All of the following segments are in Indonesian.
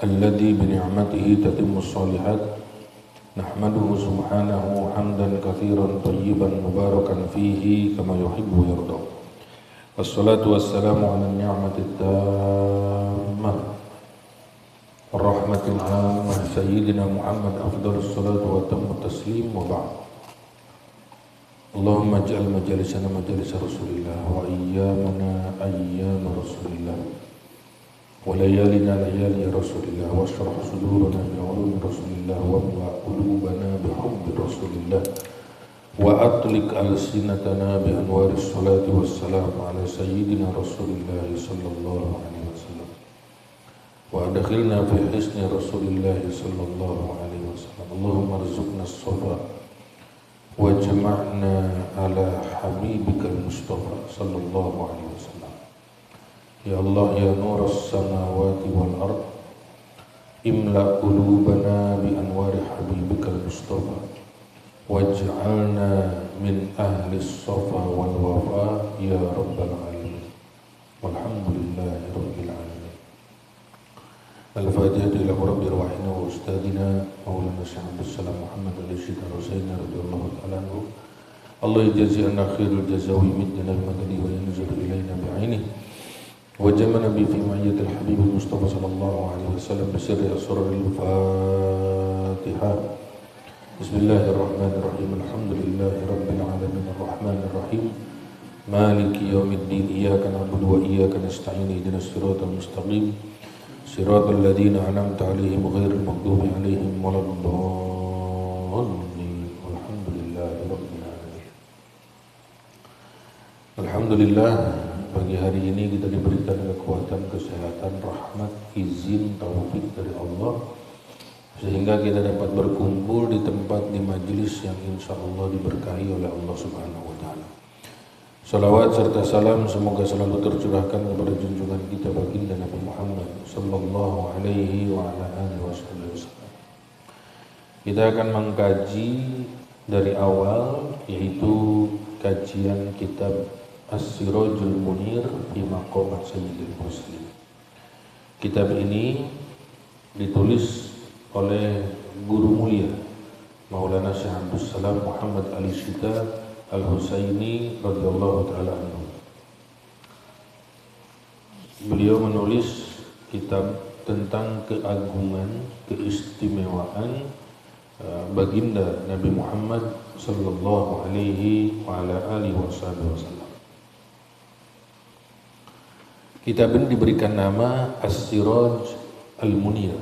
الذي بنعمته تتم الصالحات نحمده سبحانه حمدا كثيرا طيبا مباركا فيه كما يحب ويرضى والصلاة والسلام على النعمة التامة الرحمة العامة سيدنا محمد أفضل الصلاة وأتم التسليم وبعد اللهم اجعل مجالسنا مجالس رسول الله وأيامنا أيام رسول الله وليالنا ليالي رسول الله واشرح صدورنا بعلوم رسول الله واملأ قلوبنا بحب رسول الله وأطلق ألسنتنا بأنوار الصلاة والسلام على سيدنا رسول الله صلى الله عليه وسلم وأدخلنا في حسن رسول الله صلى الله عليه وسلم اللهم ارزقنا الصفا وجمعنا على حبيبك المصطفى صلى الله عليه وسلم يا الله يا نور السماوات والأرض املأ قلوبنا بأنوار حبيبك المصطفى واجعلنا من أهل الصفا والوفاء يا رب العالمين والحمد لله رب العالمين. الفاتحة إلى رب روحنا وأستاذنا مولانا الشيخ عبد السلام محمد الرشيد الحسين رضي الله تعالى عنه الله يجزي عنا خير الجزاء ويمدنا بمدده وينزل إلينا بعينه وجمعنا به في معية الحبيب المصطفى صلى الله عليه وسلم بسر أسرار الفاتحة. بسم الله الرحمن الرحيم الحمد لله رب العالمين الرحمن الرحيم مالك يوم الدين إياك نعبد وإياك نستعين اهدنا الصراط المستقيم صراط الذين أنعمت عليهم غير المغضوب عليهم ولا الضالين والحمد لله رب العالمين. Alhamdulillah, pagi hari ini kita diberikan kekuatan, kesehatan, rahmat, izin, taufik dari Allah sehingga kita dapat berkumpul di tempat, di majelis yang insya Allah diberkahi oleh Allah Subhanahu wa Ta'ala. Salawat serta salam semoga selalu tercurahkan kepada junjungan kita baginda Nabi Muhammad sallallahu alaihi wa ala alihi wasallam. Kita akan mengkaji dari awal, yaitu kajian kitab As-Sirajul Munir fi Maqamat Sayyidil Muslim. Kitab ini ditulis oleh guru mulia Maulana Syekh Abdul Salam Muhammad Ali Shita Al-Husaini radhiyallahu taala anhu. Beliau menulis kitab tentang keagungan, keistimewaan baginda Nabi Muhammad sallallahu alaihi wa ala alihi wasallam. Kitab ini diberikan nama As-Siraj Al-Munir.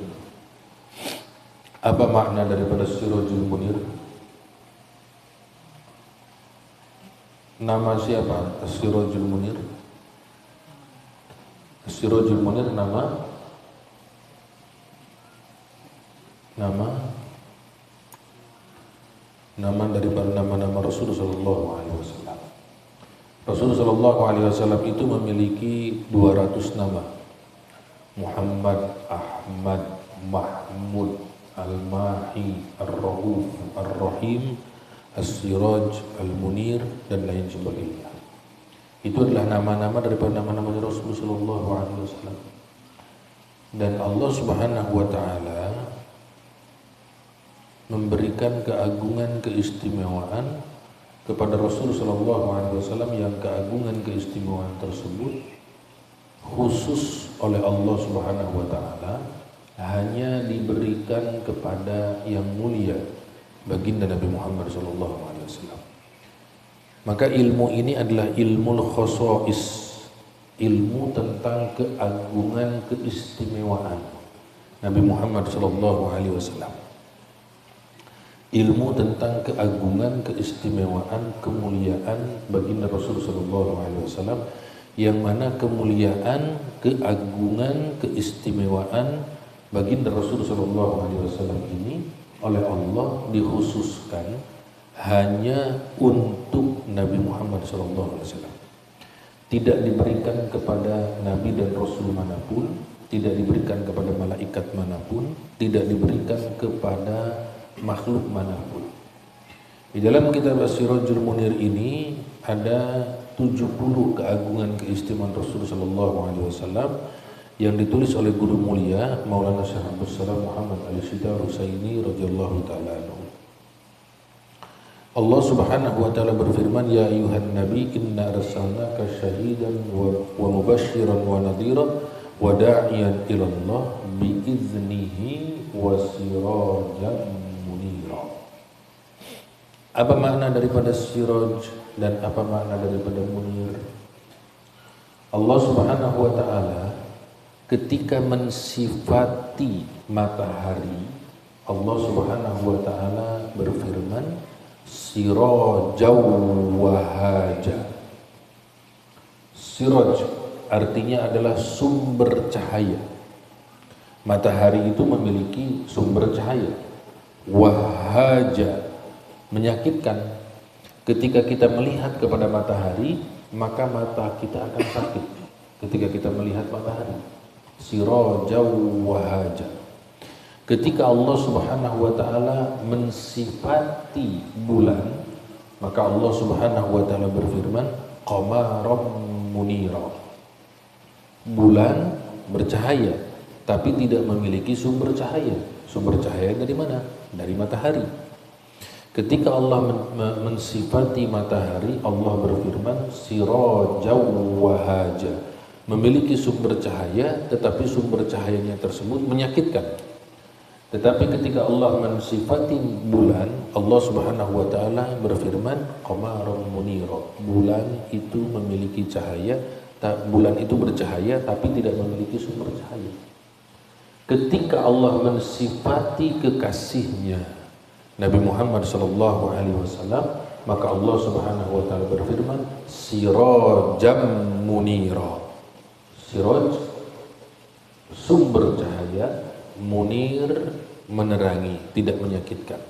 Apa makna daripada Sirajul Munir? Nama siapa As-Sirajul Munir? As-Sirajul Munir nama daripada nama-nama Rasulullah sallallahu alaihi wasallam. Rasulullah sallallahu alaihi wasallam itu memiliki 200 nama. Muhammad, Ahmad, Mahmud, Al-Mahi, Ar-Rauf, Ar-Rahim, As-Siraj, Al-Munir, dan lain sebagainya. Itu adalah nama-nama daripada nama-nama Rasulullah sallallahu alaihi wasallam. Dan Allah Subhanahu wa taala memberikan keagungan, keistimewaan kepada Rasulullah sallallahu alaihi wasallam yang keagungan, keistimewaan tersebut khusus oleh Allah Subhanahu wa taala hanya diberikan kepada yang mulia baginda Nabi Muhammad sallallahu alaihi wasallam. Maka ilmu ini adalah ilmu khosois, ilmu tentang keagungan, keistimewaan Nabi Muhammad sallallahu alaihi wasallam. Ilmu tentang keagungan, keistimewaan, kemuliaan baginda Rasul sallallahu alaihi wasallam, yang mana kemuliaan, keagungan, keistimewaan baginda Rasul sallallahu alaihi wasallam ini oleh Allah dikhususkan hanya untuk Nabi Muhammad sallallahu alaihi wasallam. Tidak diberikan kepada nabi dan rasul manapun, tidak diberikan kepada malaikat manapun, tidak diberikan kepada makhluk manapun. Di dalam kitab As-Sirajul Munir ini ada 70 keagungan keistimewaan Rasul sallallahu alaihi wasallam yang ditulis oleh guru mulia Maulana Syekh Abdul Salam Muhammad Al-Shidar Husaini radhiyallahu taala anhu. Allah Subhanahu wa taala berfirman, ya ayuhan nabi inna arsalnaka syahidan wa mubasysyiran wa nadhiran wa da'iyan ila Allah bi iznihi wa sirajan munira. Apa makna daripada siraj dan apa makna daripada munir? Allah Subhanahu wa taala ketika mensifati matahari, Allah Subhanahu wa taala berfirman sirajaw wahaja. Siraj artinya adalah sumber cahaya. Matahari itu memiliki sumber cahaya. Wahaja menyakitkan. Ketika kita melihat kepada matahari, maka mata kita akan sakit ketika kita melihat matahari. Sirajaw wahaja. Ketika Allah Subhanahu wa taala mensifati bulan, maka Allah Subhanahu wa taala berfirman qamaran munira. Bulan bercahaya tapi tidak memiliki sumber cahaya. Sumber cahaya dari mana? Dari matahari. Ketika Allah mensifati matahari, Allah berfirman sirajaw wahaja. Memiliki sumber cahaya tetapi sumber cahayanya tersebut menyakitkan. Tetapi ketika Allah mensifati bulan, Allah Subhanahu wa taala berfirman qamaran munira. Bulan itu memiliki cahaya, bulan itu bercahaya tapi tidak memiliki sumber cahaya. Ketika Allah mensifati kekasihnya Nabi Muhammad sallallahu alaihi wasallam, maka Allah Subhanahu wa taala berfirman sirajam munira. Siraj sumber cahaya, munir menerangi, tidak menyakitkan.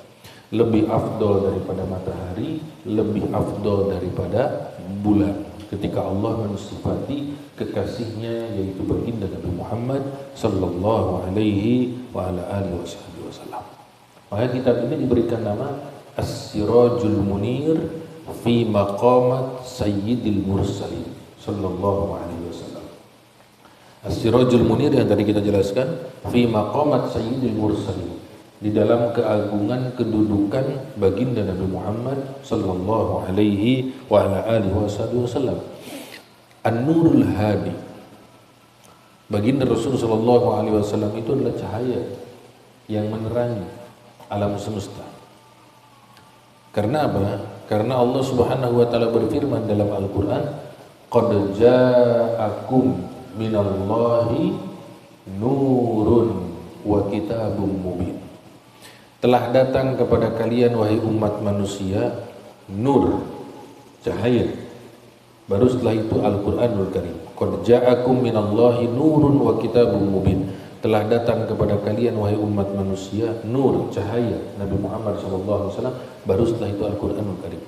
Lebih afdol daripada matahari, lebih afdol daripada bulan. Ketika Allah mensifati kekasihnya yaitu baginda Nabi Muhammad sallallahu alaihi wa ala alihi wasallam. Maka kitab ini diberikan nama As-Sirajul Munir fi Maqamat Sayyidil Mursalin sallallahu alaihi wasallam. As-Sirajul Munir yang tadi kita jelaskan fi Maqamat Sayyidil Mursalin, di dalam keagungan kedudukan baginda Nabi Muhammad sallallahu alaihi wa ala alihi wasallam. An-Nurul Hadi. Baginda Rasul sallallahu alaihi wasallam itu adalah cahaya yang menerangi alam semesta. Karena apa? Karena Allah Subhanahu wa taala berfirman dalam Al-Qur'an, qad ja'akum minallahi nurun wa kitabum mubin. Telah datang kepada kalian wahai umat manusia nur, cahaya. Baru setelah itu Al-Qur'anul Karim. Qad ja'akum minallahi nurun wa kitabum mubin. Telah datang kepada kalian wahai umat manusia nur, cahaya Nabi Muhammad SAW. Baru setelah itu Al-Qur'anul Karim.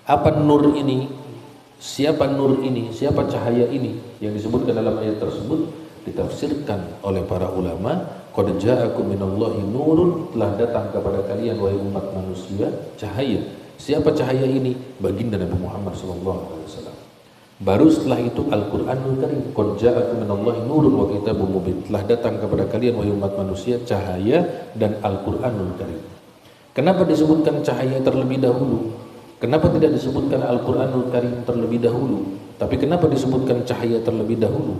Apa nur ini? Siapa nur ini? Siapa cahaya ini? Yang disebutkan dalam ayat tersebut ditafsirkan oleh para ulama, qad ja'akum minallahi nurun, telah datang kepada kalian wahai umat manusia cahaya. Siapa cahaya ini? Baginda Nabi Muhammad SAW. Baru setelah itu Al-Qur'anul Karim, qad ja'akum minallahi nurun wa kitabum mubin, telah datang kepada kalian wahai umat manusia cahaya dan Al-Qur'anul Karim. Kenapa disebutkan cahaya terlebih dahulu? Kenapa tidak disebutkan Al-Qur'anul Karim terlebih dahulu? Tapi kenapa disebutkan cahaya terlebih dahulu?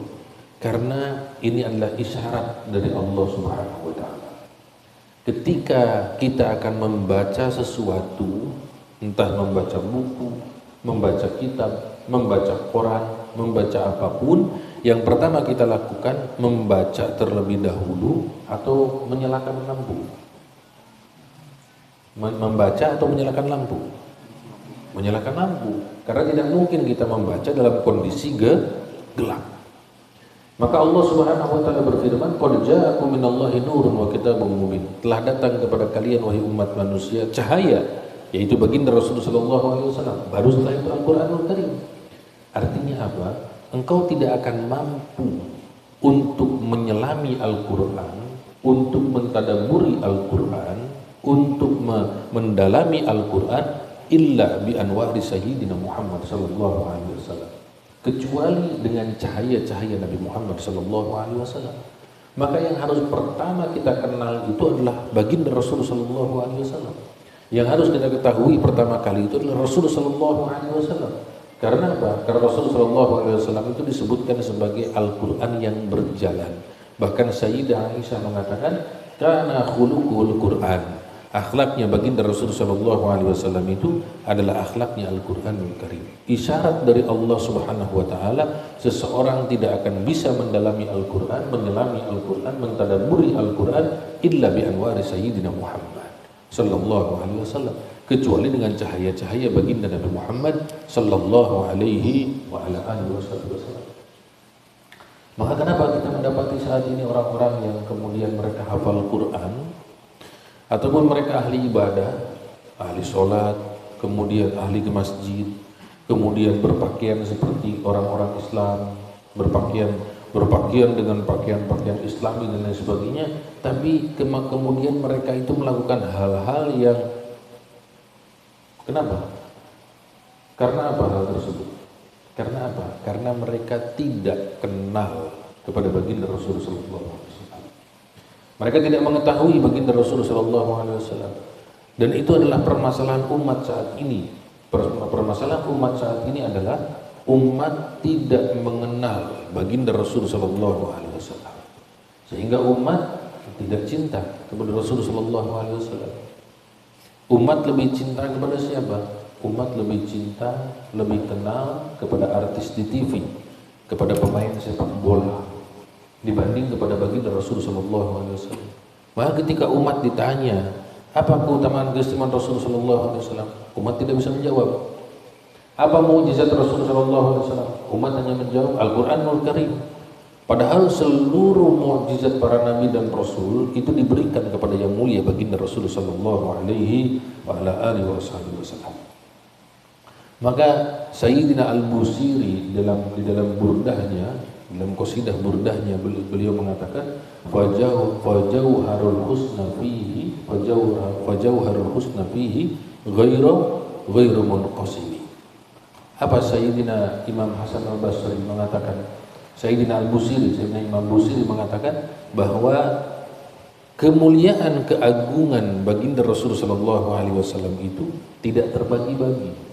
Karena ini adalah isyarat dari Allah Subhanahu wa taala. Ketika kita akan membaca sesuatu, entah membaca buku, membaca kitab, membaca Quran, membaca apapun, yang pertama kita lakukan membaca terlebih dahulu atau menyalakan lampu. Membaca atau menyalakan lampu? Menyalakan lampu, karena tidak mungkin kita membaca dalam kondisi gelap. Maka Allah Subhanahu wa taala berfirman, qad ja'akum minallahi nurun wa kitabum mubin. Telah datang kepada kalian wahai umat manusia cahaya, yaitu baginda Rasulullah sallallahu alaihi wasallam. Baru setelah itu Al-Qur'anul Karim. Artinya apa? Engkau tidak akan mampu untuk menyelami Al-Qur'an, untuk mentadabburi Al-Qur'an, untuk mendalami Al-Qur'an illa bi anwari sayyidina Muhammad sallallahu alaihi wasallam, kecuali dengan cahaya-cahaya Nabi Muhammad sallallahu alaihi wasallam. Maka yang harus pertama kita kenal itu adalah baginda Rasul sallallahu alaihi wasallam. Yang harus kita ketahui pertama kali itu adalah Rasul sallallahu alaihi wasallam. Karena apa? Karena Rasul sallallahu alaihi wasallam itu disebutkan sebagai Al-Qur'an yang berjalan. Bahkan Sayyidah Aisyah mengatakan, "Kana khuluqul Qur'an." Akhlaknya baginda Rasul sallallahu alaihi wasallam itu adalah akhlaknya Al-Qur'anul Karim. Isyarat dari Allah Subhanahu wa taala, seseorang tidak akan bisa mendalami Al-Qur'an, menyelami Al-Qur'an, mentadabburi Al-Qur'an illa bi anwari sayyidina Muhammad sallallahu alaihi wasallam, kecuali dengan cahaya-cahaya baginda Nabi Muhammad sallallahu alaihi wa ala alihi wasallam. Maka kenapa kita mendapati saat ini orang-orang yang kemudian mereka hafal Quran ataupun mereka ahli ibadah, ahli sholat, kemudian ahli ke masjid, kemudian berpakaian seperti orang-orang Islam, berpakaian dengan pakaian-pakaian Islami dan lain sebagainya, tapi kemudian mereka itu melakukan hal-hal yang kenapa? Karena apa hal tersebut? Karena apa? Karena mereka tidak kenal kepada baginda Rasulullah SAW. Mereka tidak mengetahui baginda Rasulullah SAW. Dan itu adalah permasalahan umat saat ini. Permasalahan umat saat ini adalah umat tidak mengenal baginda Rasulullah SAW. Sehingga umat tidak cinta kepada Rasulullah SAW. Umat lebih cinta kepada siapa? Umat lebih cinta, lebih kenal kepada artis di TV, kepada pemain sepak bola, dibanding kepada baginda Rasulullah SAW. Maka ketika umat ditanya, apa keutamaan keistimewaan Rasulullah SAW, umat tidak bisa menjawab. Apa mukjizat Rasulullah SAW? Umat hanya menjawab Al-Quranul Karim. Padahal seluruh mukjizat para nabi dan rasul itu diberikan kepada yang mulia baginda Rasulullah SAW. Maka Sayyidina Al-Busiri di dalam burdahnya, dalam qasidah burdahnya beliau mengatakan, fajauharul husna fihi ghairu munqasimi. Apa Sayyidina Imam Hasan Al-Basri mengatakan? Sayyidina Imam Busiri mengatakan bahwa kemuliaan, keagungan baginda Rasulullah SAW itu tidak terbagi-bagi,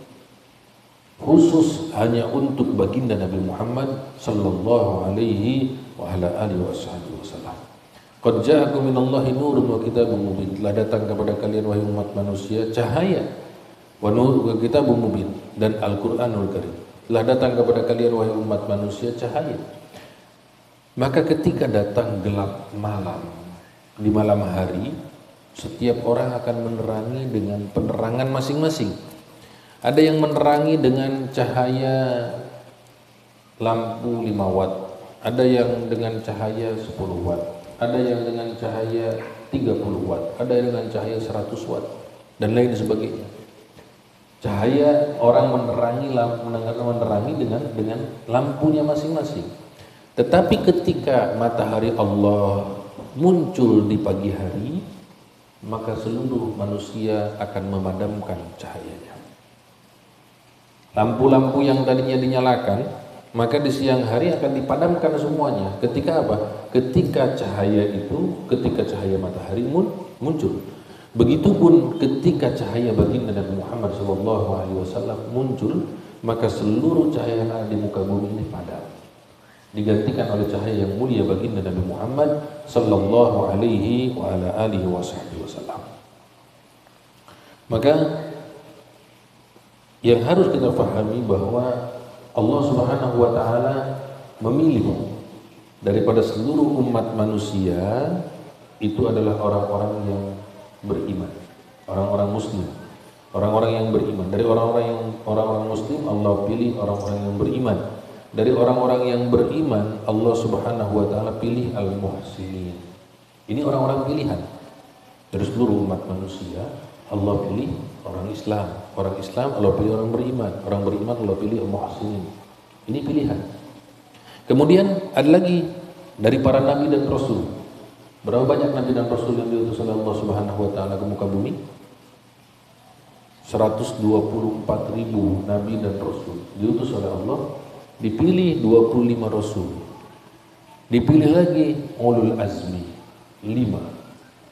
khusus hanya untuk baginda Nabi Muhammad sallallahu alaihi wa ala alihi wasallam. Qad ja'akum minallahi nurun wa kitabun mubin. Telah datang kepada kalian wahai umat manusia cahaya wa nur wa kitabun mubin, dan Al-Qur'anul Karim. Telah datang kepada kalian wahai umat manusia cahaya. Maka ketika datang gelap malam, di malam hari, setiap orang akan menerangi dengan penerangan masing-masing. Ada yang menerangi dengan cahaya lampu 5 watt, ada yang dengan cahaya 10 watt, ada yang dengan cahaya 30 watt, ada yang dengan cahaya 100 watt, dan lain sebagainya. Cahaya orang menerangi dengan lampunya masing-masing. Tetapi ketika matahari Allah muncul di pagi hari, maka seluruh manusia akan memadamkan cahayanya. Lampu-lampu yang tadinya dinyalakan, maka di siang hari akan dipadamkan semuanya. Ketika apa? Ketika cahaya matahari muncul. Begitupun ketika cahaya baginda Nabi Muhammad SAW muncul, maka seluruh cahaya yang ada di muka bumi ini padam, digantikan oleh cahaya yang mulia baginda Nabi Muhammad sallallahu alaihi wa ala alihi wasallam. Maka yang harus kita pahami bahwa Allah Subhanahu wa taala memilih daripada seluruh umat manusia itu adalah orang-orang yang beriman, orang-orang muslim, orang-orang yang beriman. Dari orang-orang muslim Allah pilih orang-orang yang beriman. Dari orang-orang yang beriman Allah Subhanahu wa taala pilih al-muhsinin. Ini orang-orang pilihan. Dari seluruh umat manusia Allah pilih orang Islam Allah pilih orang beriman Allah pilih al-muhsinin. Ini pilihan. Kemudian ada lagi dari para nabi dan rasul. Berapa banyak nabi dan rasul yang diutus oleh Allah Subhanahu wa taala ke muka bumi? 124.000 nabi dan rasul diutus oleh Allah dipilih 25 rasul, dipilih lagi ulul azmi 5.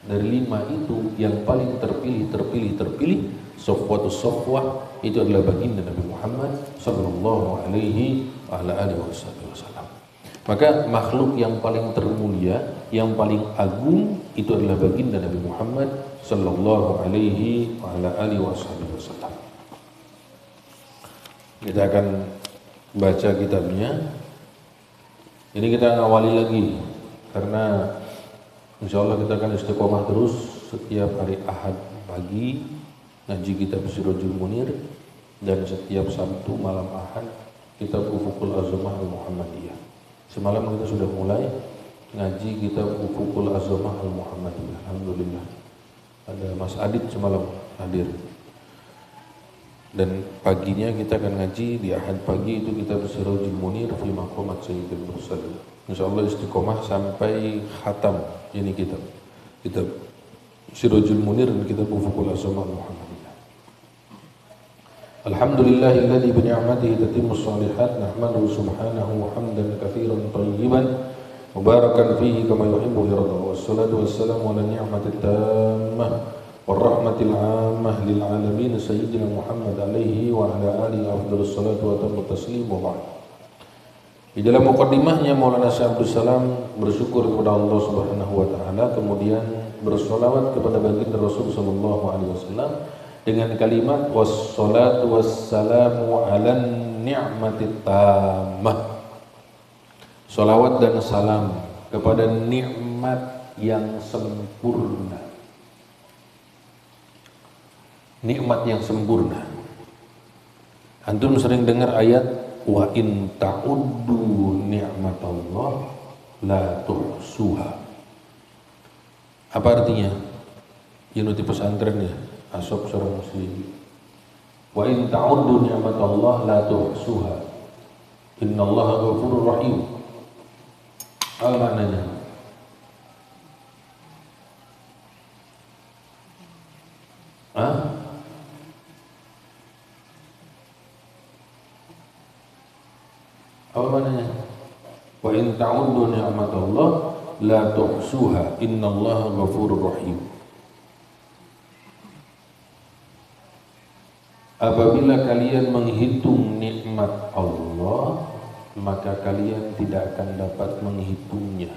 Dari 5 itu yang paling terpilih safwatus safwah itu adalah baginda Nabi Muhammad sallallahu alaihi wasallam. Maka makhluk yang paling termulia, yang paling agung itu adalah baginda Nabi Muhammad sallallahu alaihi wasallam. Kita akan baca kitabnya. Ini kita ngawali lagi karena insyaallah kita akan istiqomah terus setiap hari Ahad pagi ngaji kitab Sirajul Munir, dan setiap Sabtu malam Ahad kitab Ufuqul Azamah Al-Muhammadiyah. Semalam kita sudah mulai ngaji kitab Ufuqul Azamah Al-Muhammadiyah. Alhamdulillah ada Mas Adit semalam hadir. Dan paginya kita akan ngaji di Ahad pagi itu kitab Sirajul Munir fi maqamat Sayyidil Mursalin. Insyaallah istiqomah sampai khatam ini kitab Sirajul Munir dan kitab Ufuqul Azamah Al-Muhammadiyah. Alhamdulillahilladzi bi ni'matihi tatimmus shalihat, nahmaduhu subhanahu hamdan katsiran thayyiban mubarakan fihi kama yuhibbu yarda. Wassalatu wassalamu ala ni'matit tammah warahmatil 'ammah lil 'alamin sayyidina Muhammad alaihi wa ala alihi afdhalus salatu wa tammu taslim wa ba'd. Di dalam muqaddimahnya Maulana Syekh Abdul Salam bersyukur kepada Allah Subhanahu wa taala, kemudian bersolawat kepada baginda Rasul sallallahu alaihi wasallam dengan kalimat wassalatu wassalamu ala ni'matit tammah. Salawat dan salam kepada nikmat yang sempurna. Nikmat yang sempurna. Antum sering dengar ayat wa in ta'uddu ni'matallah la tuhsuha. Apa artinya? Ini di pesantren ya, asop seorang muslim. Wa in ta'uddu ni'matallah la tuhsuha. Innallaha ghafurur rahim. Apa maknanya? Apa maknanya? Wa in ta'uddu ni'matallah la tuhsuha innallaha ghafurur rahim. Apabila kalian menghitung nikmat Allah, maka kalian tidak akan dapat menghitungnya.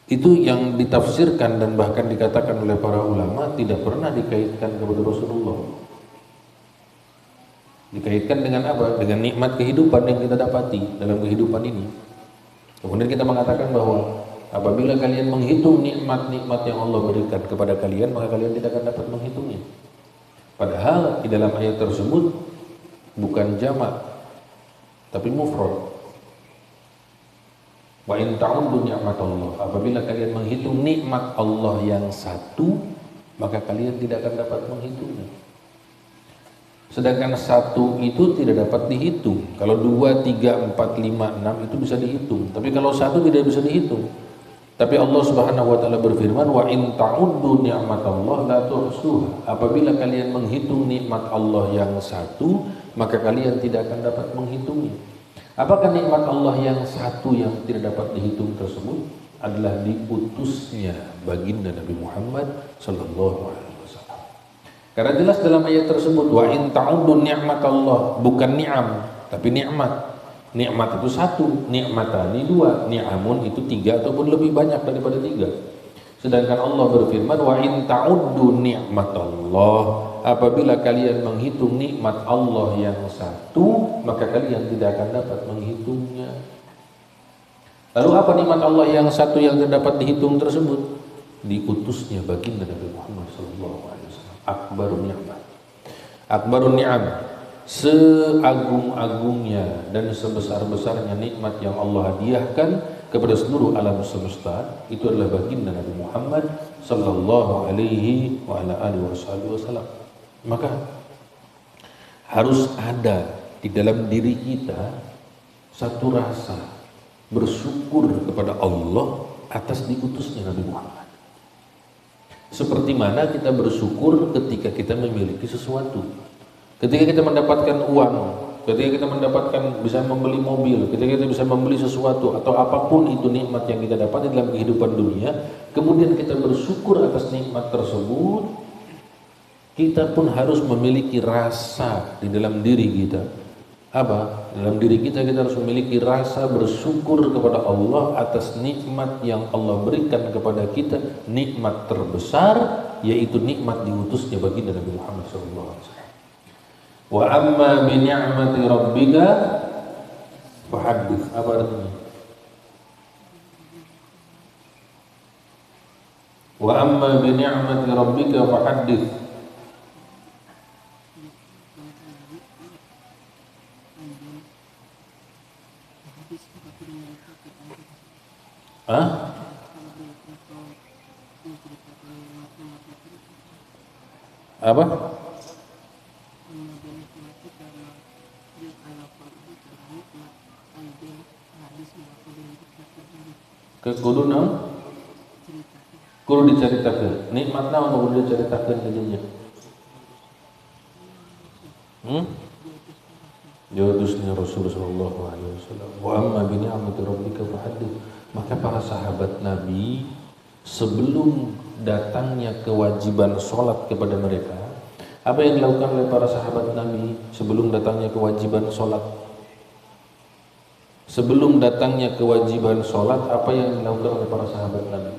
Itu yang ditafsirkan dan bahkan dikatakan oleh para ulama tidak pernah dikaitkan kepada Rasulullah. Dikaitkan dengan apa? Dengan nikmat kehidupan yang kita dapati dalam kehidupan ini. Kemudian kita mengatakan bahwa apabila kalian menghitung nikmat-nikmat yang Allah berikan kepada kalian, maka kalian tidak akan dapat menghitungnya. Padahal di dalam ayat tersebut bukan jamak, tapi mufrad. Wa in ta'uddu ni'matallah, apabila kalian menghitung nikmat Allah yang satu, maka kalian tidak akan dapat menghitungnya. Sedangkan satu itu tidak dapat dihitung. Kalau 2, 3, 4, 5, 6 itu bisa dihitung. Tapi kalau satu tidak bisa dihitung. Tapi Allah Subhanahu wa taala berfirman wa in ta'uddu ni'matallah la tuhsuha. Apabila kalian menghitung nikmat Allah yang satu, maka kalian tidak akan dapat menghitungnya. Apakah nikmat Allah yang satu yang tidak dapat dihitung tersebut? Adalah diutusnya baginda Nabi Muhammad sallallahu alaihi wasallam. Karena jelas dalam ayat tersebut wa in ta'uddu ni'matallah, bukan ni'am tapi nikmat. Nikmat itu satu, nikmatani dua, ni'amun itu tiga ataupun lebih banyak daripada tiga. Sedangkan Allah berfirman wa in ta'uddu ni'matallah, apabila kalian menghitung nikmat Allah yang satu, maka kalian tidak akan dapat menghitungnya. Lalu apa nikmat Allah yang satu yang tidak dapat dihitung tersebut? Diutusnya baginda Nabi Muhammad sallallahu alaihi wasallam. Akbarun ni'mat. Akbarun ni'am. Seagung-agungnya dan sebesar-besarnya nikmat yang Allah hadiahkan kepada seluruh alam semesta itu adalah baginda Nabi Muhammad sallallahu alaihi wa ala alihi wasallam. Maka harus ada di dalam diri kita satu rasa bersyukur kepada Allah atas diutusnya Nabi Muhammad. Seperti mana kita bersyukur ketika kita memiliki sesuatu. Ketika kita mendapatkan uang, ketika kita mendapatkan bisa membeli mobil, ketika kita bisa membeli sesuatu atau apapun itu nikmat yang kita dapati dalam kehidupan dunia, kemudian kita bersyukur atas nikmat tersebut, kita pun harus memiliki rasa di dalam diri kita. Apa? Dalam diri kita harus memiliki rasa bersyukur kepada Allah atas nikmat yang Allah berikan kepada kita, nikmat terbesar yaitu nikmat diutusnya baginda Nabi Muhammad SAW. Wa amma bi ni'mati rabbika fahaddits. Apa artinya? Wa amma bi ni'mati rabbika fahaddits. Hah? Apa? Kudu naon? Kudu diceritakeun. Nikmat naon kudu diceritakeun ke dinya? Diutusnya Rasulullah sallallahu alaihi wasallam. Wa amma bi ni'mati rabbika fahaddits. Maka para sahabat Nabi sebelum datangnya kewajiban sholat kepada mereka, apa yang dilakukan oleh para sahabat Nabi sebelum datangnya kewajiban sholat? Sebelum datangnya kewajiban sholat, apa yang dilakukan oleh para sahabat Nabi?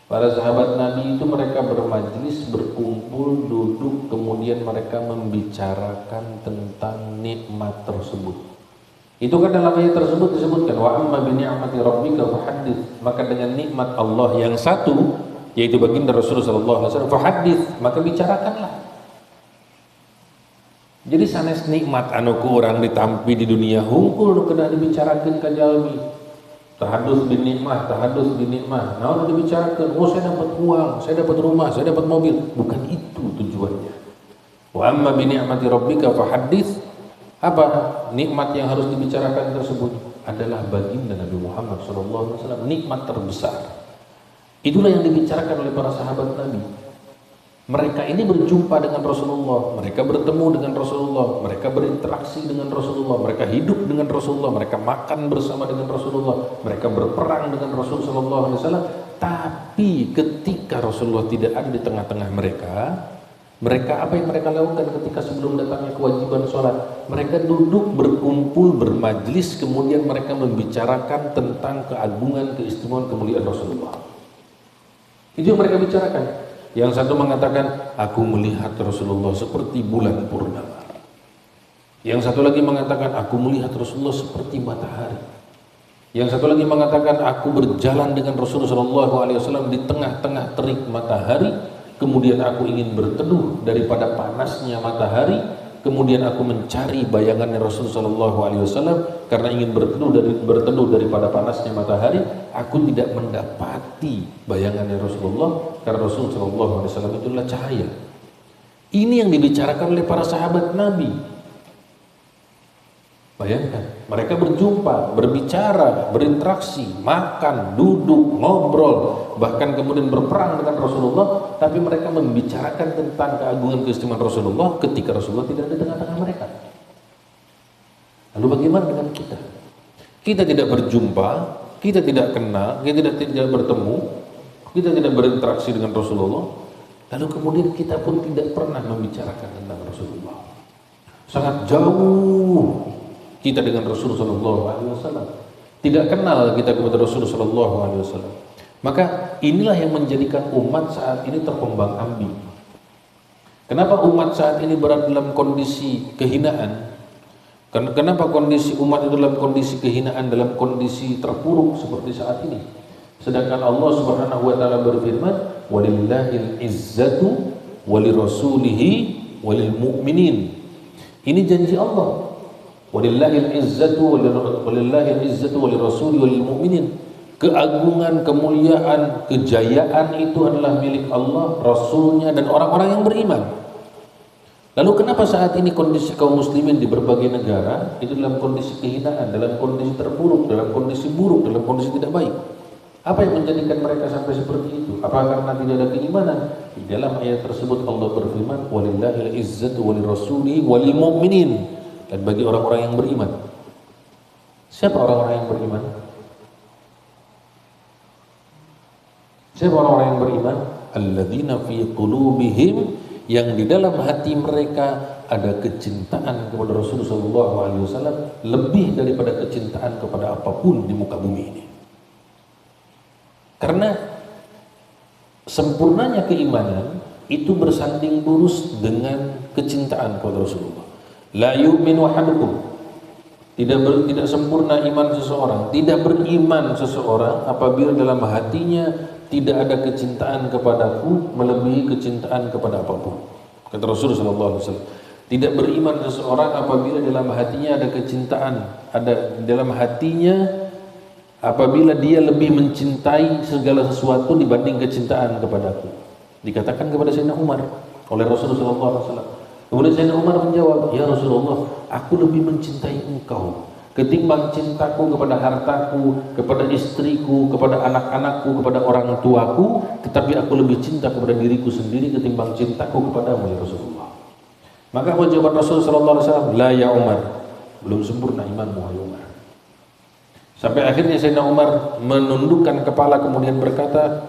Para sahabat Nabi itu mereka bermajlis, berkumpul, duduk, kemudian mereka membicarakan tentang nikmat tersebut. Itu kan dalam ayat tersebut disebutkan wa amma bi ni'mati rabbika fahaddits. Maka dengan nikmat Allah yang satu yaitu baginda Rasulullah sallallahu alaihi wasallam fahaddits, maka bicarakanlah. Jadi sanes nikmat anu ku urang ditampi di dunia hungkul nu kena dibicarakeun ka jalmi. Tahadus bin nikmah, tahadus bin nikmah. Naon dibicarakeun? Oh, saya dapat uang, saya dapat rumah, saya dapat mobil. Bukan itu tujuannya. Wa amma bi ni'mati rabbika fahaddits. Apa nikmat yang harus dibicarakan tersebut? Adalah baginda Nabi Muhammad SAW, nikmat terbesar. Itulah yang dibicarakan oleh para sahabat Nabi. Mereka ini berjumpa dengan Rasulullah, mereka bertemu dengan Rasulullah, mereka berinteraksi dengan Rasulullah, mereka hidup dengan Rasulullah, mereka makan bersama dengan Rasulullah, mereka berperang dengan Rasulullah SAW. Tapi ketika Rasulullah tidak ada di tengah-tengah mereka apa yang mereka lakukan ketika sebelum datangnya kewajiban sholat? Mereka duduk, berkumpul, bermajlis, kemudian mereka membicarakan tentang keagungan, keistimewaan, kemuliaan Rasulullah. Itu yang mereka bicarakan. Yang satu mengatakan, aku melihat Rasulullah seperti bulan purnama. Yang satu lagi mengatakan, aku melihat Rasulullah seperti matahari. Yang satu lagi mengatakan, aku berjalan dengan Rasulullah SAW di tengah-tengah terik matahari. Kemudian aku ingin berteduh daripada panasnya matahari. Kemudian aku mencari bayangannya Rasulullah SAW karena ingin berteduh daripada panasnya matahari. Aku tidak mendapati bayangannya Rasulullah karena Rasulullah SAW itulah cahaya. Ini yang dibicarakan oleh para sahabat Nabi. Bayangkan, mereka berjumpa, berbicara, berinteraksi, makan, duduk, ngobrol, bahkan kemudian berperang dengan Rasulullah, tapi mereka membicarakan tentang keagungan keistimewaan Rasulullah ketika Rasulullah tidak ada di tengah-tengah mereka. Lalu bagaimana dengan kita? Kita tidak berjumpa, kita tidak kenal, kita tidak bertemu, kita tidak berinteraksi dengan Rasulullah, lalu kemudian kita pun tidak pernah membicarakan tentang Rasulullah. Sangat jauh kita dengan Rasulullah SAW, tidak kenal kita kepada Rasulullah SAW. Maka inilah yang menjadikan umat saat ini terkembang-ambing. Kenapa umat saat ini berada dalam kondisi kehinaan? Kenapa kondisi umat itu dalam kondisi kehinaan, dalam kondisi terpuruk seperti saat ini? Sedangkan Allah Subhanahu wa taala berfirman, "Walillahil izzatu walirasulihi walil mu'minin." Ini janji Allah. Walillahil izzatu walirasuli walil mu'minin. Keagungan, kemuliaan, kejayaan itu adalah milik Allah, Rasulnya, dan orang-orang yang beriman. Lalu kenapa saat ini kondisi kaum muslimin di berbagai negara itu dalam kondisi kehinaan, dalam kondisi terburuk, dalam kondisi buruk, dalam kondisi tidak baik? Apa yang menjadikan mereka sampai seperti itu? Apa karena tidak ada keimanan? Di dalam ayat tersebut Allah berfirman, walillahil izzatu walirrasulihi walil mu'minin. dan bagi orang-orang yang beriman. Siapa orang-orang yang beriman? Siapa orang-orang yang beriman? Alladzina fi qulubihim, yang di dalam hati mereka ada kecintaan kepada Rasulullah SAW lebih daripada kecintaan kepada apapun di muka bumi ini. Karena sempurnanya keimanan itu bersanding lurus dengan kecintaan kepada Rasulullah. La yu'minu ahadukum, tidak sempurna iman seseorang, tidak beriman seseorang apabila dalam hatinya tidak ada kecintaan kepadaku melebihi kecintaan kepada apapun. Kata Rasulullah SAW, tidak beriman seseorang apabila dalam hatinya ada kecintaan, ada dalam hatinya apabila dia lebih mencintai segala sesuatu dibanding kecintaan kepadaku. Dikatakan kepada Sayyidina Umar oleh Rasulullah SAW. Kemudian Sayyidina Umar menjawab, ya Rasulullah, aku lebih mencintai engkau ketimbang cintaku kepada hartaku, kepada istriku, kepada anak-anakku, kepada orang tuaku, tetapi aku lebih cinta kepada diriku sendiri ketimbang cintaku kepadamu ya Rasulullah. Maka apa jawaban Rasulullah SAW? La ya Umar, belum sempurna imanmu ya Umar. Sampai akhirnya Sayyidina Umar menundukkan kepala kemudian berkata,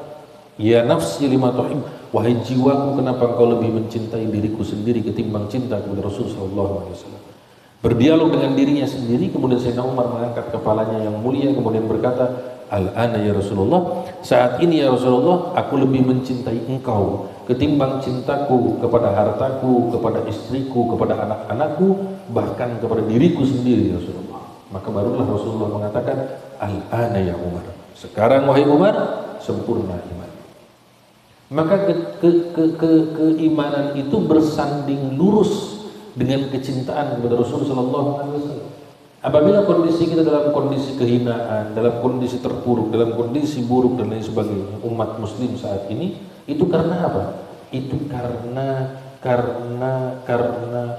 ya nafsi lima tuhib, wahai jiwaku, kenapa engkau lebih mencintai diriku sendiri ketimbang cinta kepada Rasulullah SAW. Berdialog dengan dirinya sendiri, kemudian Sayyidina Umar mengangkat kepalanya yang mulia kemudian berkata, al-ana ya Rasulullah, saat ini ya Rasulullah, aku lebih mencintai engkau ketimbang cintaku kepada hartaku, kepada istriku, kepada anak-anakku, bahkan kepada diriku sendiri ya Rasulullah. Maka barulah Rasulullah mengatakan, al-ana ya Umar, sekarang wahai Umar, sempurna iman. Maka keimanan itu bersanding lurus dengan kecintaan kepada Rasulullah SAW. Apabila kondisi kita dalam kondisi kehinaan, dalam kondisi terpuruk, dalam kondisi buruk dan lain sebagainya, umat muslim saat ini, itu karena apa? Itu karena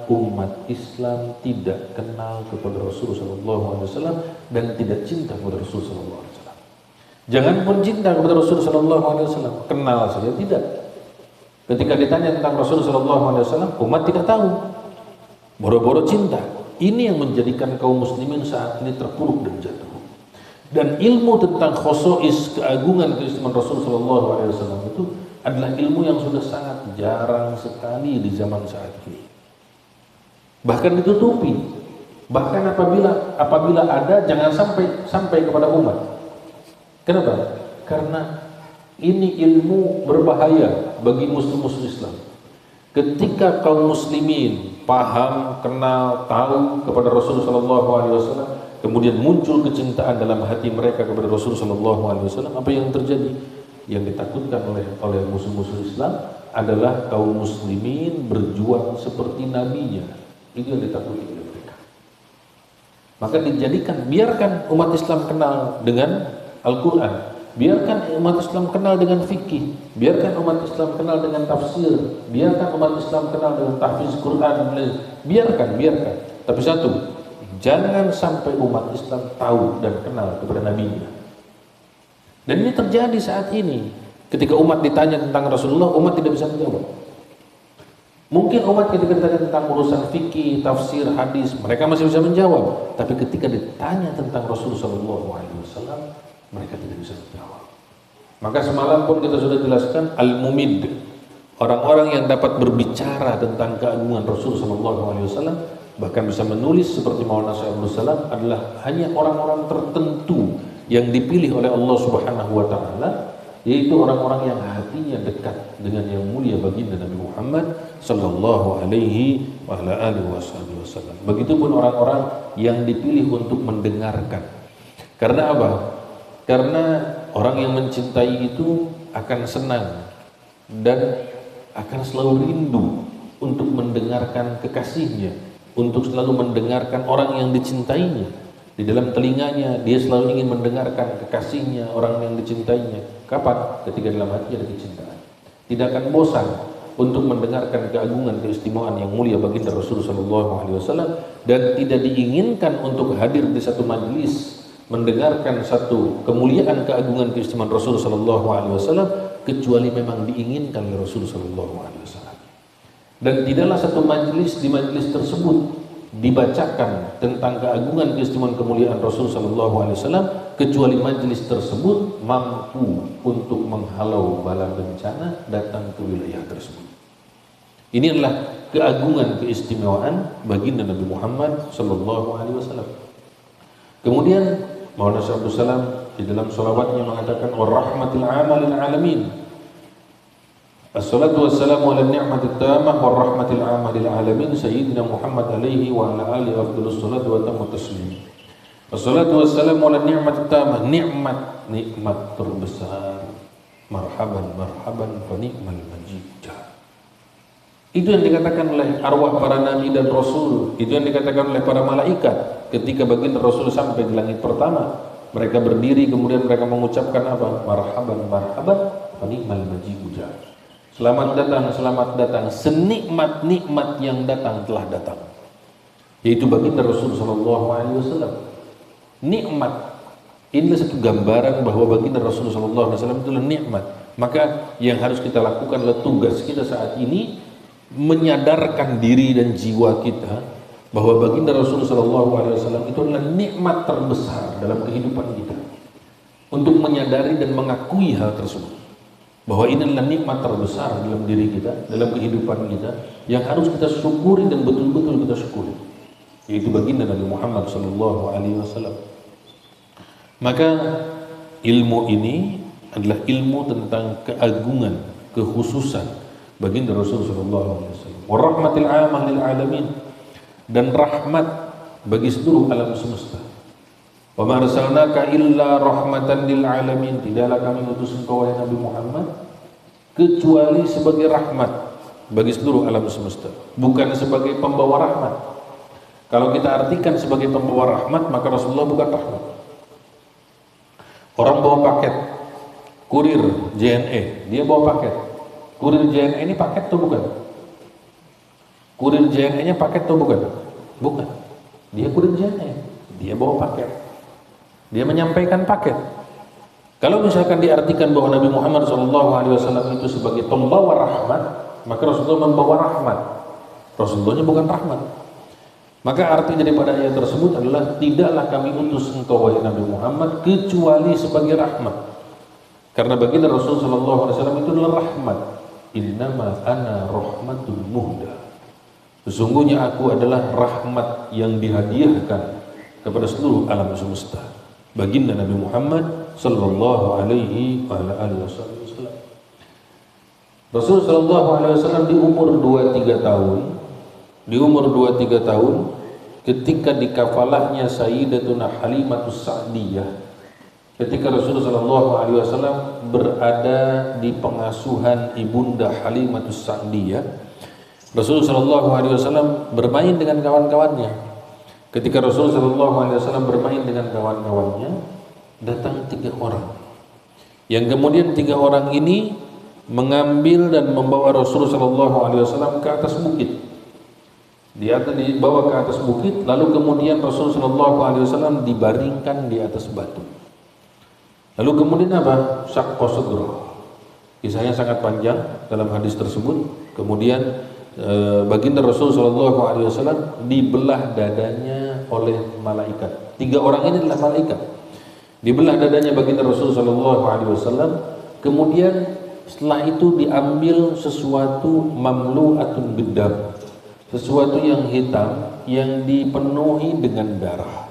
umat Islam tidak kenal kepada Rasulullah SAW dan tidak cinta kepada Rasulullah SAW. Jangan pun cinta kepada Rasulullah SAW, kenal saja tidak. Ketika ditanya tentang Rasulullah SAW, umat tidak tahu. Boro-boro cinta. Ini yang menjadikan kaum muslimin saat ini terpuruk dan jatuh. Dan ilmu tentang khosois, keagungan keistimewaan Rasulullah SAW itu adalah ilmu yang sudah sangat jarang sekali di zaman saat ini. Bahkan ditutupi. Bahkan apabila ada, jangan sampai kepada umat. Kenapa? Karena ini ilmu berbahaya bagi musuh-musuh Islam. Ketika kaum muslimin paham, kenal, tahu kepada Rasulullah SAW, kemudian muncul kecintaan dalam hati mereka kepada Rasulullah SAW, apa yang terjadi? Yang ditakutkan oleh musuh-musuh Islam adalah kaum muslimin berjuang seperti nabinya. Itu yang ditakuti oleh mereka. Maka dijadikan, biarkan umat Islam kenal dengan Al-Quran, biarkan umat Islam kenal dengan fikih, biarkan umat Islam kenal dengan tafsir, biarkan umat Islam kenal dengan tahfiz Quran, biarkan. Tapi satu, jangan sampai umat Islam tahu dan kenal kepada nabinya. Dan ini terjadi saat ini. Ketika umat ditanya tentang Rasulullah, umat tidak bisa menjawab. Mungkin umat ketika ditanya tentang urusan fikih, tafsir, hadis, mereka masih bisa menjawab. Tapi ketika ditanya tentang Rasulullah SAW, mereka tidak bisa menjawab. Maka semalam pun kita sudah jelaskan al-mumid, orang-orang yang dapat berbicara tentang keagungan Rasulullah SAW, bahkan bisa menulis seperti Maulana Syekh Abdul Salam, adalah hanya orang-orang tertentu yang dipilih oleh Allah Subhanahu wa Ta'ala, yaitu orang-orang yang hatinya dekat dengan yang mulia baginda Nabi Muhammad sallallahu alaihi wa ala alihi wasallam. Begitupun orang-orang yang dipilih untuk mendengarkan. Karena apa? Karena orang yang mencintai itu akan senang dan akan selalu rindu untuk mendengarkan kekasihnya, untuk selalu mendengarkan orang yang dicintainya. Di dalam telinganya dia selalu ingin mendengarkan kekasihnya, orang yang dicintainya. Kapan? Ketika dalam hatinya ada kecintaan. Tidak akan bosan untuk mendengarkan keagungan keistimewaan yang mulia baginda Rasulullah SAW, dan tidak diinginkan untuk hadir di satu majelis mendengarkan satu kemuliaan keagungan keistimewaan Rasulullah SAW kecuali memang diinginkan oleh Rasulullah SAW. Dan tidaklah satu majelis, di majelis tersebut dibacakan tentang keagungan, keistimewaan, kemuliaan Rasul sallallahu alaihi wasallam kecuali majelis tersebut mampu untuk menghalau bala bencana datang ke wilayah tersebut. Ini adalah keagungan, keistimewaan baginda Nabi Muhammad sallallahu alaihi wasallam. Kemudian Maulana Syekh Abdul Salam di dalam shalawatnya mengatakan warahmatil amalil alamin. Assalatu wassalamu ala ni'matit tamah warahmatil amalil alamin sayyidina Muhammad alaihi wa ala alihi afdhalus salatu wa tammu taslim. Assalatu wassalamu ala ni'matit tamah, nikmat terbesar. Marhaban marhaban fa ni'mal majid. Itu yang dikatakan oleh arwah para nabi dan rasul, itu yang dikatakan oleh para malaikat ketika baginda Rasul sampai di langit pertama. Mereka berdiri kemudian mereka mengucapkan apa? Marhaban marhaban fa ni'mal majid. Selamat datang, senikmat-nikmat yang datang telah datang. Yaitu baginda Rasul sallallahu alaihi wasallam. Nikmat. Ini satu gambaran bahwa baginda Rasul sallallahu alaihi wasallam itu adalah nikmat. Maka yang harus kita lakukan adalah tugas kita saat ini menyadarkan diri dan jiwa kita bahwa baginda Rasul sallallahu alaihi wasallam itu adalah nikmat terbesar dalam kehidupan kita. Untuk menyadari dan mengakui hal tersebut. Bahwa ini adalah nikmat terbesar dalam diri kita, dalam kehidupan kita, yang harus kita syukuri dan betul-betul kita syukuri, yaitu baginda Nabi Muhammad sallallahu alaihi wasallam. Maka ilmu ini adalah ilmu tentang keagungan, kekhususan baginda Rasul sallallahu alaihi wasallam. Warahmatil amah lil alamin, dan rahmat bagi seluruh alam semesta. Wa ma arsalnaka illa rahmatan lil alamin, tidaklah kami utus engkau wahai Nabi Muhammad kecuali sebagai rahmat bagi seluruh alam semesta, bukan sebagai pembawa rahmat. Kalau kita artikan sebagai pembawa rahmat, maka Rasulullah bukan rahmat. Orang bawa paket, kurir JNE, dia bawa paket. Kurir JNE ini paket atau bukan? Kurir JNE-nya paket atau bukan? Bukan. Dia kurir JNE, dia bawa paket. Dia menyampaikan paket. Kalau misalkan diartikan bahwa Nabi Muhammad SAW itu sebagai pembawa rahmat, maka Rasulullah membawa rahmat. Rasulullahnya bukan rahmat. Maka arti daripada ayat tersebut adalah tidaklah kami utus engkau wahai Nabi Muhammad kecuali sebagai rahmat. Karena baginda Rasul SAW itu adalah rahmat. Innama ana rahmatul muhda. Sesungguhnya aku adalah rahmat yang dihadiahkan kepada seluruh alam semesta. Baginda Nabi Muhammad sallallahu alaihi wasallam. Rasul sallallahu alaihi wasallam di umur 2-3 tahun, ketika dikafalahnya Sayyidatuna Halimatus Sa'diyah, ketika Rasul sallallahu alaihi wasallam berada di pengasuhan ibunda Halimatus Sa'diyah, Rasul sallallahu alaihi wasallam bermain dengan kawan-kawannya. Ketika Rasul sallallahu alaihi wasallam bermain dengan kawan-kawannya, datang 3 orang. Yang kemudian 3 orang ini mengambil dan membawa Rasul sallallahu alaihi wasallam ke atas bukit. Dibawa ke atas bukit, lalu kemudian Rasul sallallahu alaihi wasallam dibaringkan di atas batu. Lalu kemudian apa? Syaqqa sadruh. Kisahnya sangat panjang dalam hadis tersebut. Kemudian baginda Rasul sallallahu alaihi wasallam dibelah dadanya oleh malaikat. 3 orang ini adalah malaikat. Dibelah dadanya baginda Rasul sallallahu alaihi wasallam. Kemudian setelah itu diambil sesuatu mamlu'atun biddam, sesuatu yang hitam yang dipenuhi dengan darah,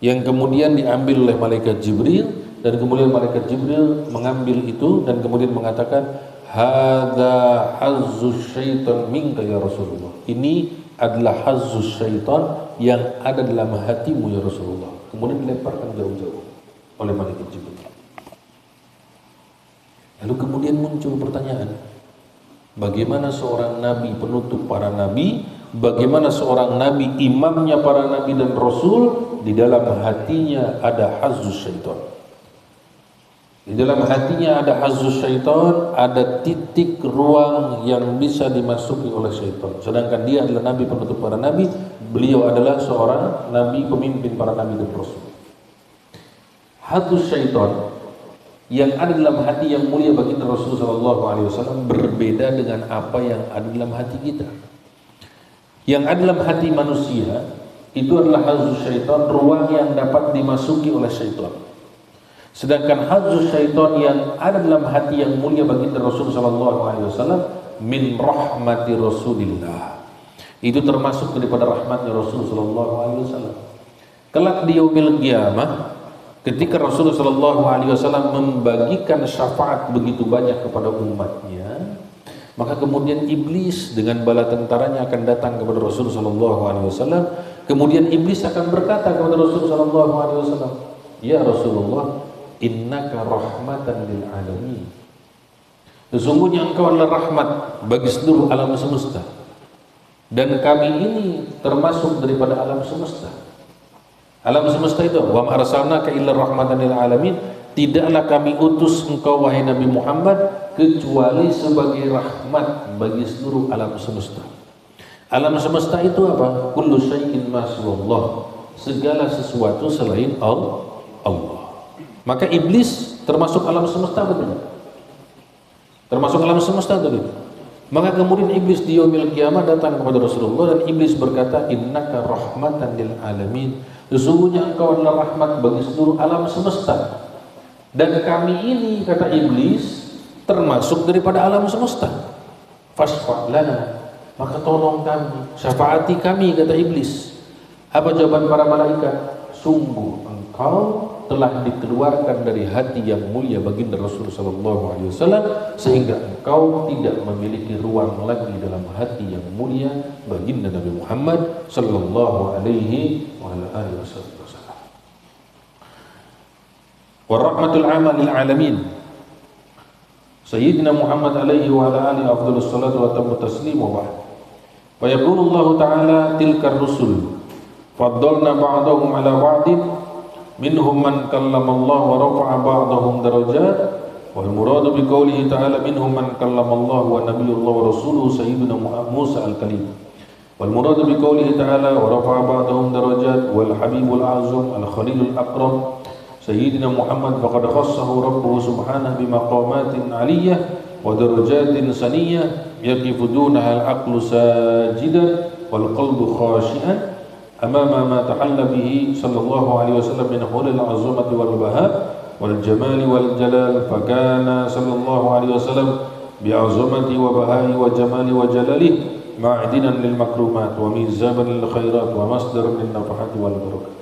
yang kemudian diambil oleh malaikat Jibril, dan kemudian malaikat Jibril mengambil itu dan kemudian mengatakan, hadza hazzus syaitan minka ya Rasulullah. Ini adalah hazzus syaitan yang ada dalam hatimu ya Rasulullah. Kemudian dilemparkan jauh-jauh oleh malaikat Jibril. Lalu kemudian muncul pertanyaan, bagaimana seorang nabi penutup para nabi, bagaimana seorang nabi imamnya para nabi dan rasul, di dalam hatinya ada hazzus syaitan. Di dalam hatinya ada hazzus syaitan, ada titik ruang yang bisa dimasuki oleh syaitan. Sedangkan dia adalah nabi penutup para nabi, beliau adalah seorang nabi pemimpin para nabi dan rasul. Hazzus syaitan yang ada dalam hati yang mulia baginda Rasul sallallahu alaihi wasallam berbeda dengan apa yang ada dalam hati kita. Yang ada dalam hati manusia itu adalah hazus syaitan, ruang yang dapat dimasuki oleh syaitan. Sedangkan hazus syaitan yang ada dalam hati yang mulia baginda Rasul sallallahu alaihi wasallam min rahmati Rasulillah. Itu termasuk daripada rahmatnya Rasul sallallahu alaihi wasallam. Kelak di yaumil qiyamah ketika Rasul sallallahu alaihi wasallam membagikan syafaat begitu banyak kepada umatnya, maka kemudian iblis dengan bala tentaranya akan datang kepada Rasul sallallahu alaihi wasallam. Kemudian iblis akan berkata kepada Rasul sallallahu alaihi wasallam, "Ya Rasulullah, innaka rahmatan lil alamin." Sesungguhnya engkau adalah rahmat bagi seluruh alam semesta. Dan kami ini termasuk daripada alam semesta. Alam semesta itu, wa ma arsalnaka illa rahmatan lil alamin. Tidaklah kami utus engkau wahai Nabi Muhammad kecuali sebagai rahmat bagi seluruh alam semesta. Alam semesta itu apa? Kullu syai'in ma siwallah. Segala sesuatu selain Allah. Maka iblis termasuk alam semesta betul? Termasuk alam semesta betul? Maka kemudian iblis di yaumil qiyamah datang kepada Rasulullah dan iblis berkata, "Innaka rahmatan lil alamin." Sesungguhnya engkau adalah rahmat bagi seluruh alam semesta. Dan kami ini, kata iblis, termasuk daripada alam semesta. Fasfa' lana, maka tolong kami, syafaati kami, kata iblis. Apa jawaban para malaikat? Sungguh engkau telah dikeluarkan dari hati yang mulia baginda Rasul sallallahu alaihi wasallam sehingga engkau tidak memiliki ruang lagi dalam hati yang mulia baginda Nabi Muhammad sallallahu alaihi wasallam. Wa rahmatul amalil alamin. Sayyidina Muhammad alaihi wa ala alihi afdhalus salatu wa tammu taslim wa ba'd. Wa yaqulu Allah ta'ala tilkar rusul faddalna ba'dahum ala ba'din minhum man kallama Allah wa rafa'a ba'dahum darajat wal muradu bi qoulihi ta'ala minhum man kallama Allah wa nabiyyullah wa rasuluhu sayyidina Musa al-Kalim wal muradu bi qoulihi ta'ala wa rafa'a ba'dahum darajat wal habibul azam al khalilul aqrab sayyidina Muhammad faqad khassahu rabbuhu subhanahu bi maqamatin 'aliyyah wa darajatin saniyah yaqifu dunaha al-aqlu sajidan wal qalbu khashi'an أمام ما تحلى به صلى الله عليه وسلم من حول العظمة والبهاء والجمال والجلال فكان صلى الله عليه وسلم بعظمة وبهاء وجمال وجلاله معدنا للمكرمات وميزابا للخيرات ومصدر للنفحات والبركات.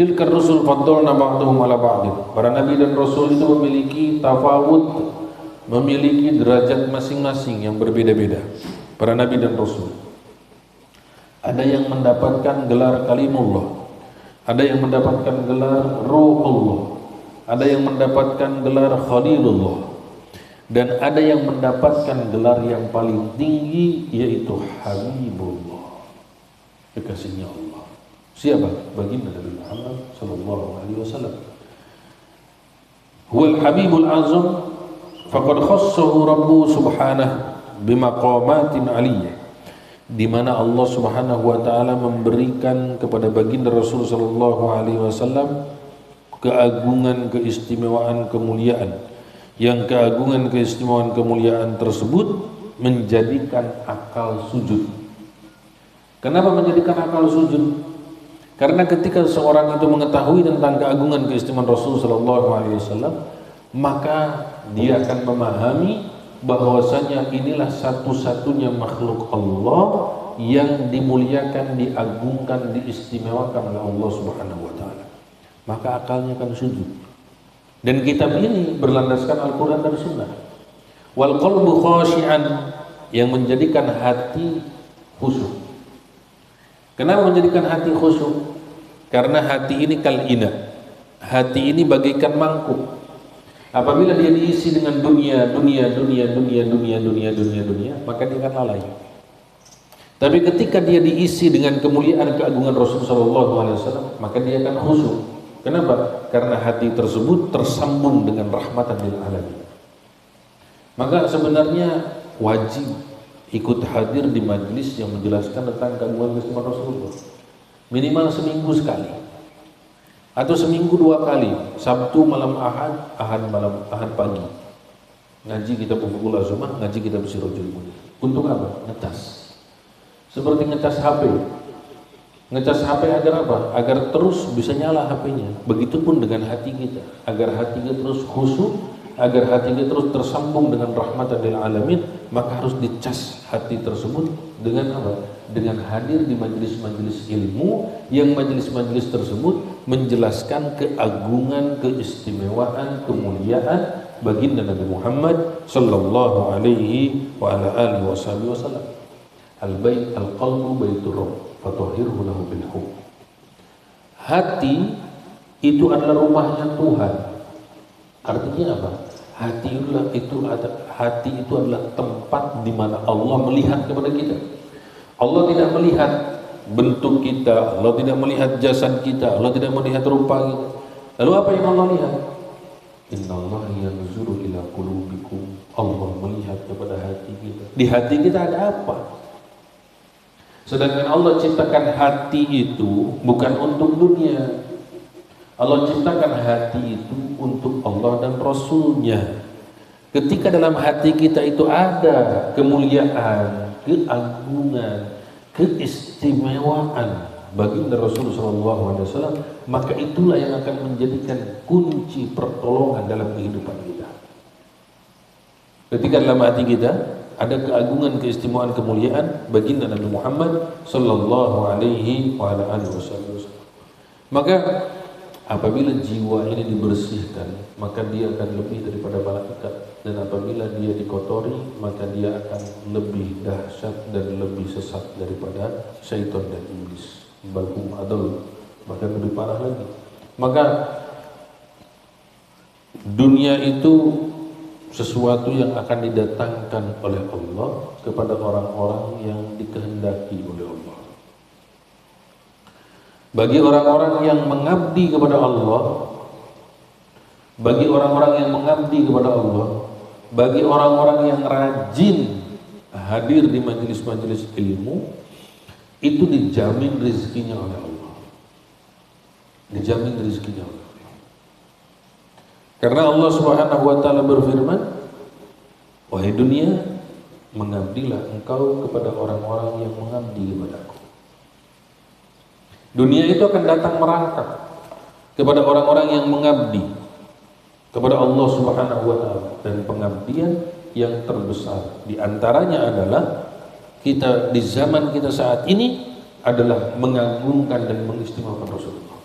تلك الرسل فضلنا بعضهم على بعض. Para nabi dan rasul itu memiliki tafawud, memiliki derajat masing-masing yang berbeda-beda. Para nabi dan rasul. Ada yang mendapatkan gelar kalimullah, ada yang mendapatkan gelar ruhullah, ada yang mendapatkan gelar khalilullah, dan ada yang mendapatkan gelar yang paling tinggi yaitu habibullah, kekasihnya Allah. Siapa? Baginda Nabi Muhammad sallallahu alaihi wasallam. Huwal habibul azam faqad khassahu rabbuhu subhanahu bimaqamatin aliyyah, di mana Allah Subhanahu wa taala memberikan kepada baginda Rasul sallallahu alaihi wasallam keagungan, keistimewaan, kemuliaan. Yang keagungan, keistimewaan, kemuliaan tersebut menjadikan akal sujud. Kenapa menjadikan akal sujud? Karena ketika seorang itu mengetahui tentang keagungan, keistimewaan Rasul sallallahu alaihi wasallam, maka dia akan memahami bahwasanya inilah satu-satunya makhluk Allah yang dimuliakan, diagungkan, diistimewakan oleh Allah Subhanahu wa taala. Maka akalnya akan sujud. Dan kitab ini berlandaskan Al-Qur'an dan Sunnah. Wal qalbu khashi'an, yang menjadikan hati khusyuk. Kenapa menjadikan hati khusyuk? Karena hati ini kal ina. Hati ini bagaikan mangkuk. Apabila dia diisi dengan dunia, maka dia akan lalai. Tapi ketika dia diisi dengan kemuliaan, keagungan Rasulullah SAW, maka dia akan khusyuk. Kenapa? Karena hati tersebut tersambung dengan rahmatan lil alamin. Maka sebenarnya wajib ikut hadir di majlis yang menjelaskan tentang keagungan Rasulullah. Minimal seminggu sekali. Atau seminggu 2 kali, Sabtu malam Ahad, Ahad pagi. Ngaji kita Fuqul Azumah, ngaji kita Sirajul Munir. Untuk apa? Ngetas. Seperti ngecas HP. Ngecas HP agar apa? Agar terus bisa nyala HP-nya. Begitupun dengan hati kita. Agar hati kita terus khusyuk, agar hati kita terus tersambung dengan rahmatan lil alamin, maka harus dicas hati tersebut dengan apa? Dengan hadir di majelis-majelis ilmu, yang majelis-majelis tersebut menjelaskan keagungan, keistimewaan, kemuliaan baginda Nabi Muhammad sallallahu alaihi wa ala alihi wasallam. Al-bait al-qalbu baitur rabb fatahhirhu lahu bil hub. Hati itu adalah rumahnya Tuhan. Artinya apa? Hati itu adalah tempat di mana Allah melihat kepada kita. Allah tidak melihat bentuk kita, Allah tidak melihat jasad kita, Allah tidak melihat rupa kita. Lalu apa yang Allah lihat? Innallaha yanzuru ila qulubikum. Allah melihat kepada hati kita. Di hati kita ada apa? Sedangkan Allah ciptakan hati itu bukan untuk dunia. Allah ciptakan hati itu untuk Allah dan Rasulnya. Ketika dalam hati kita itu ada kemuliaan, keagungan, keistimewaan baginda Rasulullah SAW, maka itulah yang akan menjadikan kunci pertolongan dalam kehidupan kita. Ketika dalam hati kita ada keagungan, keistimewaan, kemuliaan baginda Nabi Muhammad sallallahu alaihi wa ala alihi wasallam, maka apabila jiwa ini dibersihkan, maka dia akan lebih daripada malaikat, dan apabila dia dikotori, maka dia akan lebih dahsyat dan lebih sesat daripada syaitan dan iblis. Balhum adal, bahkan lebih parah lagi. Maka dunia itu sesuatu yang akan didatangkan oleh Allah kepada orang-orang yang dikehendaki oleh Allah. Bagi orang-orang yang mengabdi kepada Allah, bagi orang-orang yang mengabdi kepada Allah, bagi orang-orang yang rajin hadir di majelis-majelis ilmu, itu dijamin rezekinya oleh Allah. Dijamin rezekinya oleh Allah. Karena Allah Subhanahu wa taala berfirman, wahai dunia, mengabdilah engkau kepada orang-orang yang mengabdi kepadaku. Dunia itu akan datang merangkak kepada orang-orang yang mengabdi kepada Allah Subhanahu wa taala, dan pengabdian yang terbesar di antaranya adalah kita di zaman kita saat ini adalah mengagungkan dan mengistimewakan Rasulullah.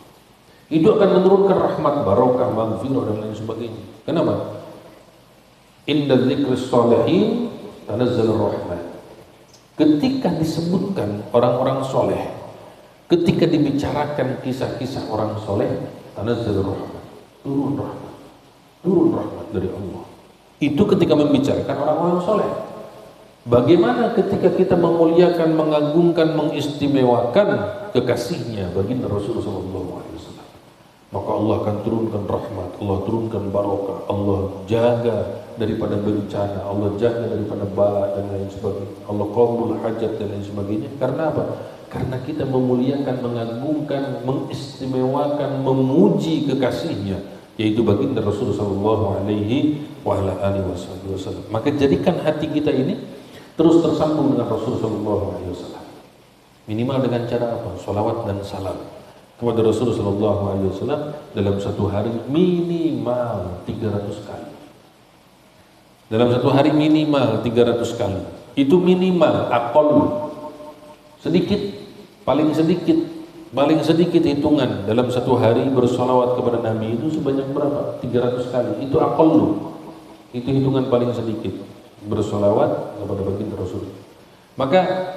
Itu akan menurunkan rahmat, barokah, maghfirah dan lain sebagainya. Kenapa? Inda dzikris sholihin tanazzalur rahmat. Ketika disebutkan orang-orang soleh, ketika dibicarakan kisah-kisah orang soleh, tanazzalur rahmat, turun rahmat dari Allah. Itu ketika membicarakan orang-orang soleh. Bagaimana ketika kita memuliakan, mengagungkan, mengistimewakan kekasihnya baginda Rasulullah SAW, maka Allah akan turunkan rahmat, Allah turunkan barokah, Allah jaga daripada bencana, Allah jaga daripada bala dan lain sebagainya, Allah qabul hajat dan lain sebagainya. Karena apa? Karena kita memuliakan, mengagungkan, mengistimewakan, memuji kekasihnya, yaitu baginda Rasulullah SAW. Maka jadikan hati kita ini terus tersambung dengan Rasulullah SAW. Minimal dengan cara apa? Salawat dan salam kepada Rasulullah SAW dalam satu hari minimal 300 kali. Dalam satu hari minimal 300 kali. Itu minimal, akal sedikit, paling sedikit hitungan dalam satu hari bersolawat kepada Nabi itu sebanyak berapa? 300 kali. Itu akal, itu hitungan paling sedikit bersolawat kepada baginda Rasul. Maka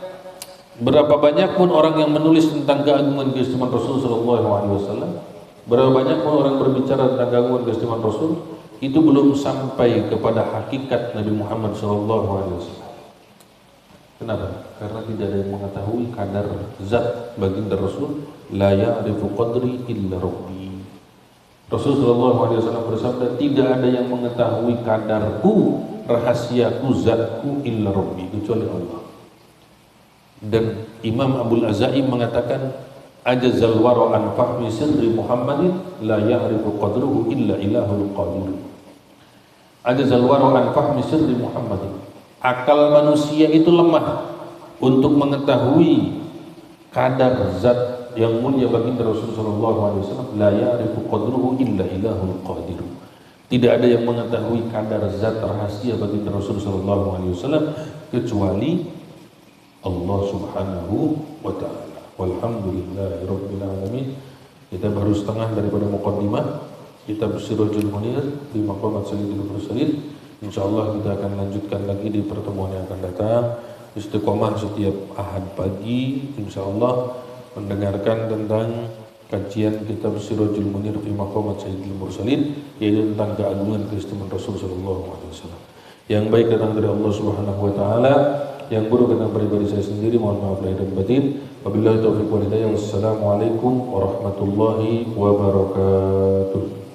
berapa banyak pun orang yang menulis tentang keagungan keistimewaan Rasul SAW, berapa banyak pun orang berbicara tentang keagungan keistimewaan Rasul, itu belum sampai kepada hakikat Nabi Muhammad SAW. Kenapa? Karena tidak ada yang mengetahui kadar zat baginda Rasul. La ya'rifu qadri illa rabbi. Rasulullah SAW bersabda, tidak ada yang mengetahui kadarku, rahasiaku, zatku illa rabbi, kecuali Allah. Dan Imam Abul Azaim mengatakan, ajazal wara an fahmi sirri Muhammadin la ya'rifu qadruhu illa ilahul qadir. Ajazal wara an fahmi sirri Muhammadin. Akal manusia itu lemah untuk mengetahui kadar zat yang mulia baginda Rasulullah SAW. La ya'rifu qadruhu illa ilahul qadir. Tidak ada yang mengetahui kadar zat rahasia baginda Rasulullah SAW kecuali Allah Subhanahu wa Ta'ala. Walhamdulillahirabbil alamin. Kita baru setengah daripada muqaddimah kitab Sirajul Munir di Maqamat Sayyidil Mursalin. Insyaallah kita akan lanjutkan lagi di pertemuan yang akan datang. Istiqomah setiap Ahad pagi insyaallah mendengarkan tentang kajian kitab Sirajul Munir fi Maqamat Sayyidil Mursalin, yaitu tentang keagungan keistimewaan Rasul sallallahu alaihi wasallam. Yang baik datang dari Allah Subhanahu wa taala, yang buruk datang dari pribadi saya sendiri. Mohon maaf lahir dan batin. Wabillahi taufiq wal hidayah. Wassalamualaikum warahmatullahi wabarakatuh.